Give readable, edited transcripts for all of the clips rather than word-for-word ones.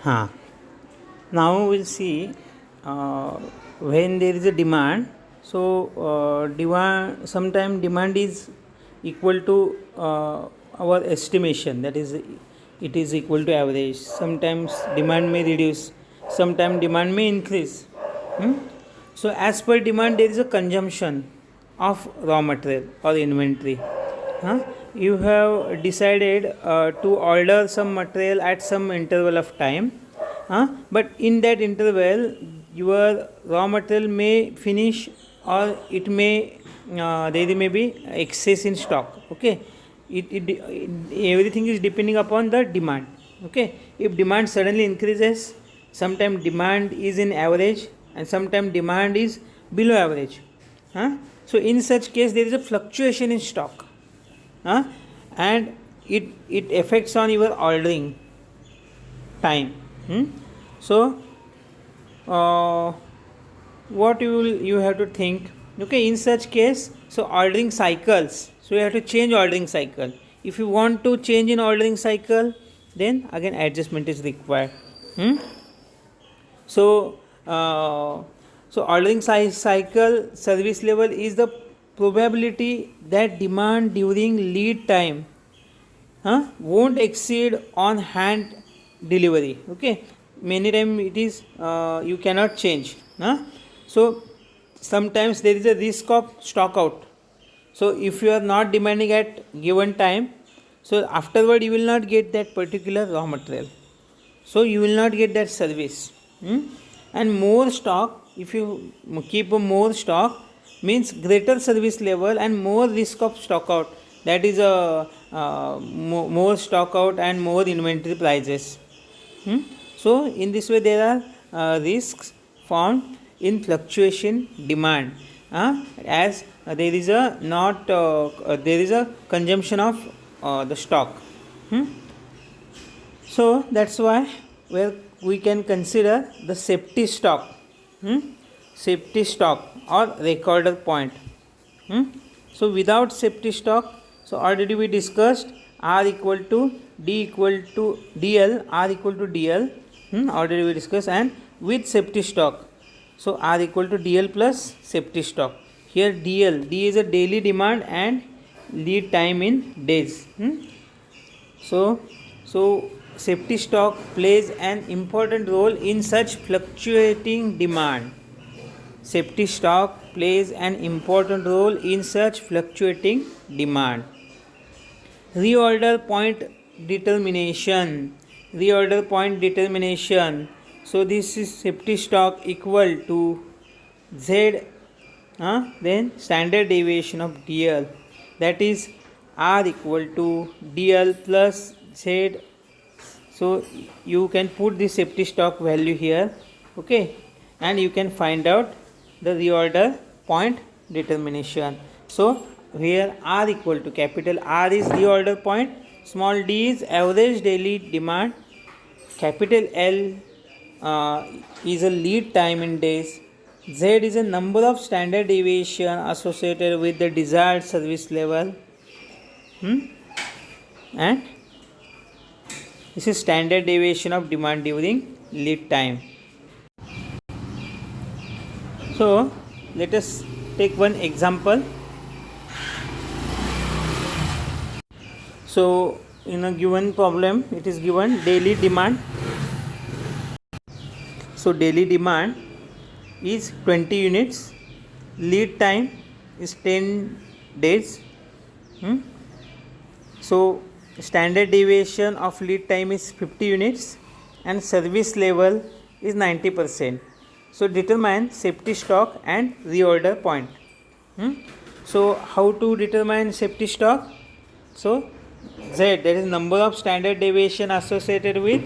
Huh. Now we'll see uh, when there is a demand. So demand, sometimes demand is equal to our estimation, that is it is equal to average. Sometimes demand may reduce, sometimes demand may increase. Hmm? So as per demand there is a consumption of raw material or inventory. Huh? You have decided to order some material at some interval of time, but in that interval your raw material may finish, or it may there may be excess in stock. Okay, it everything is depending upon the demand. Okay, if demand suddenly increases, sometimes demand is in average and sometimes demand is below average. So in such case there is a fluctuation in stock, and it affects on your ordering time. So uh, what you have to think. Okay, in such case, so ordering cycles, so you have to change ordering cycle. If you want to change in ordering cycle, then again adjustment is required. So ordering cycle service level is the probability that demand during lead time won't exceed on hand delivery. Okay, many time it is you cannot change. So sometimes there is a risk of stock out. So if you are not demanding at given time, so afterward you will not get that particular raw material, so you will not get that service. And more stock, if you keep a more stock, means greater service level and more risk of stock out, that is a more stock out and more inventory prices. So in this way there are risks found in fluctuation demand, as there is a not there is a consumption of the stock. So that's why where we can consider the safety stock, safety stock or recorder point. So without safety stock, so already we discussed R equal to D equal to DL, R equal to DL, already we discussed. And with safety stock, so R equal to DL plus safety stock. Here DL, D is a daily demand and lead time in days. So safety stock plays an important role in such fluctuating demand. Safety stock plays an important role in such fluctuating demand. Reorder point determination. Reorder point determination. So this is safety stock equal to Z, then standard deviation of DL, that is R equal to DL plus Z. So you can put the safety stock value here. Okay, and you can find out the reorder point determination. So here R equal to, capital R is reorder point, small d is average daily demand, capital L is a lead time in days, Z is a number of standard deviation associated with the desired service level, and this is standard deviation of demand during lead time. So let us take one example. So in a given problem, it is given daily demand. So daily demand is 20 units, lead time is 10 days. So standard deviation of lead time is 50 units and service level is 90%. So determine safety stock and reorder point. So how to determine safety stock? So Z, that is number of standard deviation associated with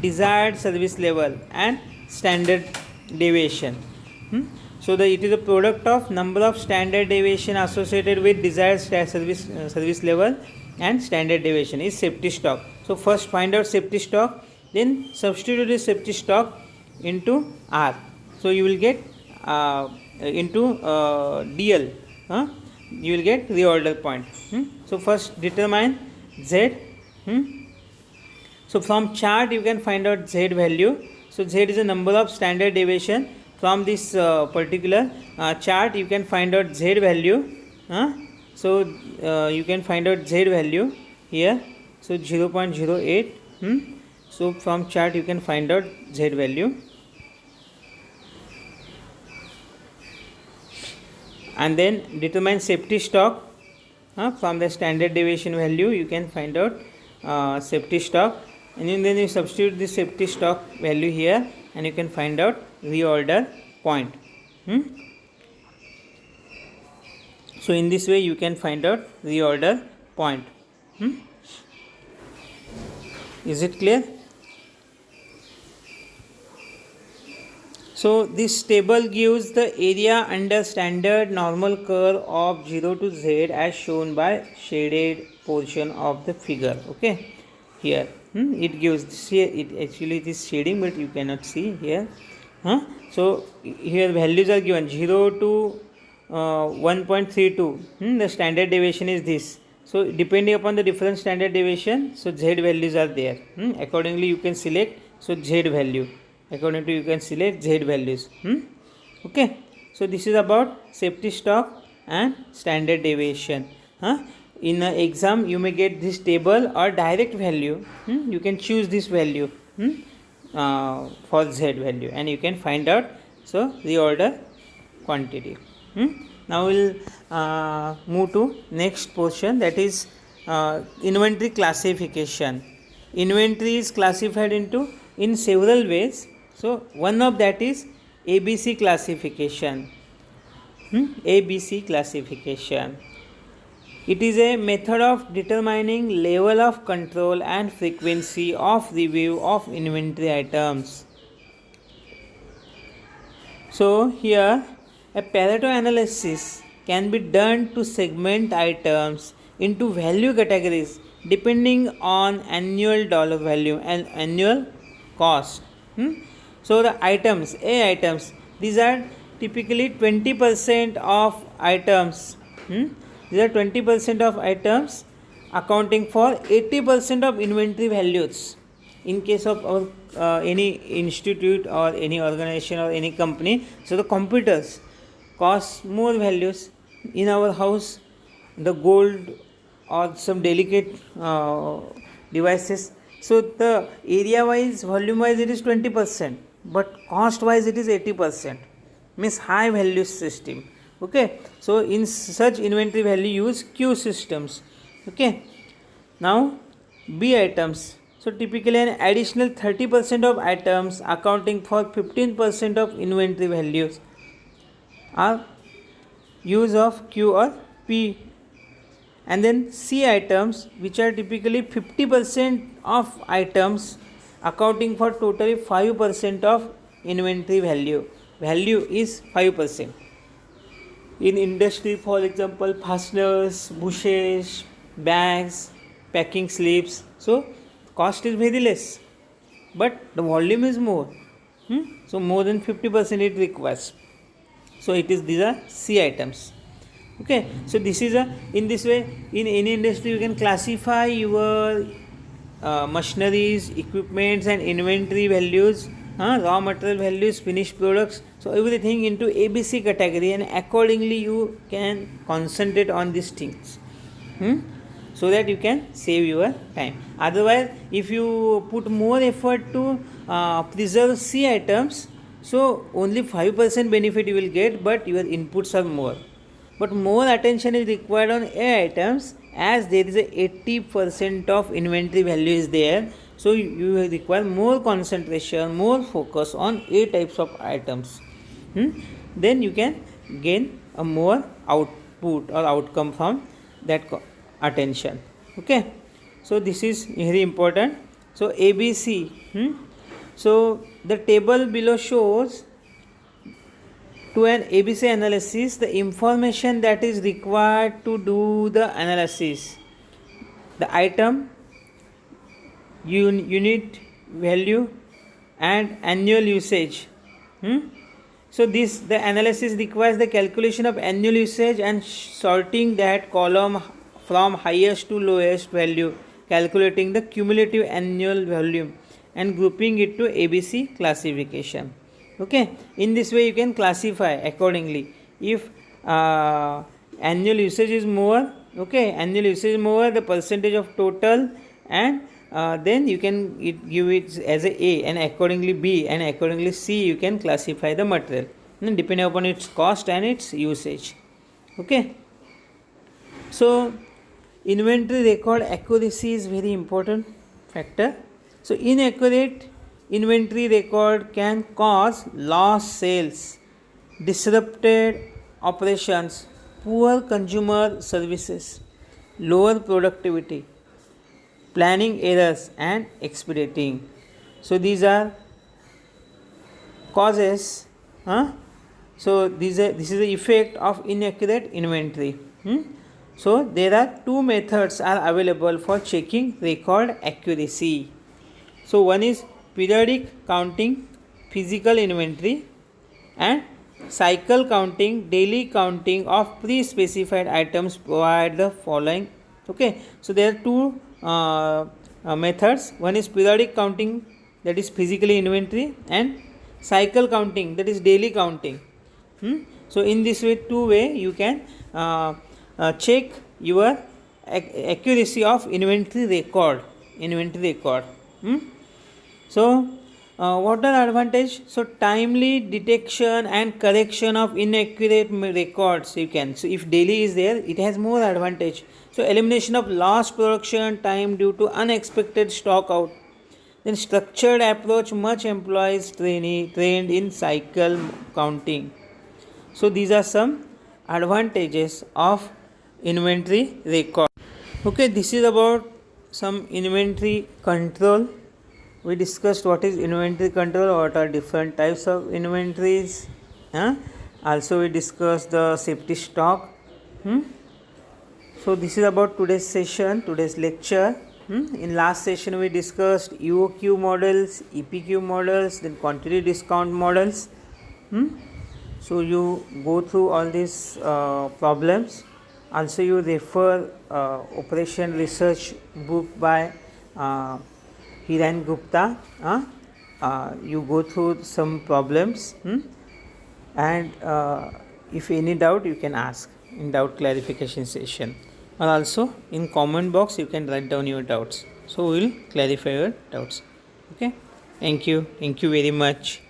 desired service level and standard deviation. So it is a product of number of standard deviation associated with desired service level and standard deviation is safety stock. So first find out safety stock, then substitute the safety stock into R. So you will get into DL, you will get reorder point. So first determine Z. So from chart you can find out Z value. So Z is a number of standard deviation. From this particular chart you can find out Z value. So you can find out Z value here. So 0.08. So from chart you can find out Z value. And then determine safety stock. From the standard deviation value you can find out safety stock, and then you substitute the safety stock value here and you can find out reorder point. So in this way you can find out reorder point. Is it clear? So this table gives the area under standard normal curve of 0 to Z as shown by shaded portion of the figure. Okay, here it gives this here, it actually it is shading but you cannot see here. So here values are given 0 to 1.32. The standard deviation is this. So depending upon the different standard deviation, so Z values are there. Accordingly you can select so Z value. According to you can select Z values. Okay, so this is about safety stock and standard deviation. In an exam you may get this table or direct value. You can choose this value for Z value and you can find out so reorder quantity. Now we will move to next portion, that is inventory classification. Inventory is classified into in several ways. So one of that is ABC classification. ABC classification. It is a method of determining level of control and frequency of review of inventory items. So here a Pareto analysis can be done to segment items into value categories depending on annual dollar value and annual cost. So the items, A items, these are typically 20% of items. These are 20% of items accounting for 80% of inventory values. In case of our any institute or any organization or any company, so the computers cost more values. In our house, the gold or some delicate devices. So the area wise, volume wise it is 20%, but cost wise it is 80%. Means high value system. Okay, so in such inventory value use Q systems. Okay, now B items. So typically an additional 30% of items accounting for 15% of inventory values are use of Q or P. And then C items, which are typically 50% of items accounting for totally 5% of inventory value. Value is 5%. In industry, for example, fasteners, bushes, bags, packing slips. So cost is very less, but the volume is more. So more than 50% it requires. So it is, these are C items. Okay, so this is a, in this way in any industry you can classify your machineries, equipments and inventory values, raw material values, finished products, so everything into ABC category, and accordingly you can concentrate on these things so that you can save your time. Otherwise if you put more effort to preserve C items, so only 5% benefit you will get, but your inputs are more. But more attention is required on A items, as there is a 80% of inventory value is there. So you require more concentration, more focus on A types of items. Then you can gain a more output or outcome from that attention. Okay, so this is very important. So ABC. So the table below shows to an ABC analysis the information that is required to do the analysis: the item, unit value and annual usage. So this, the analysis requires the calculation of annual usage and sorting that column from highest to lowest value calculating the cumulative annual volume and grouping it to ABC classification. Okay, in this way you can classify accordingly. If annual usage is more, okay, annual usage is more, the percentage of total, and then you can give it as A, and accordingly B, and accordingly C, you can classify the material depending upon its cost and its usage. Okay, so inventory record accuracy is very important factor. So inaccurate inventory record can cause lost sales, disrupted operations, poor consumer services, lower productivity, planning errors, and expediting. So these are causes. So this is the effect of inaccurate inventory. So there are two methods are available for checking record accuracy. So one is periodic counting physical inventory, and cycle counting daily counting of pre-specified items provide the following. Okay, so there are two methods. One is periodic counting, that is physically inventory, and cycle counting, that is daily counting. So in this way, two way you can check your accuracy of inventory record. So what are advantage? So timely detection and correction of inaccurate records you can. So if daily is there, it has more advantage. So elimination of lost production time due to unexpected stock out. Then structured approach, much employees trained in cycle counting. So these are some advantages of inventory record. Okay, this is about some inventory control. We discussed what is inventory control, what are different types of inventories. Also we discussed the safety stock. So this is about today's session, today's lecture. In last session we discussed EOQ models, EPQ models, then quantity discount models. So you go through all these problems. Also you refer operation research book by Hiren Gupta. You go through some problems, and if any doubt you can ask in doubt clarification session, or also in comment box you can write down your doubts. So we will clarify your doubts. Okay, thank you very much.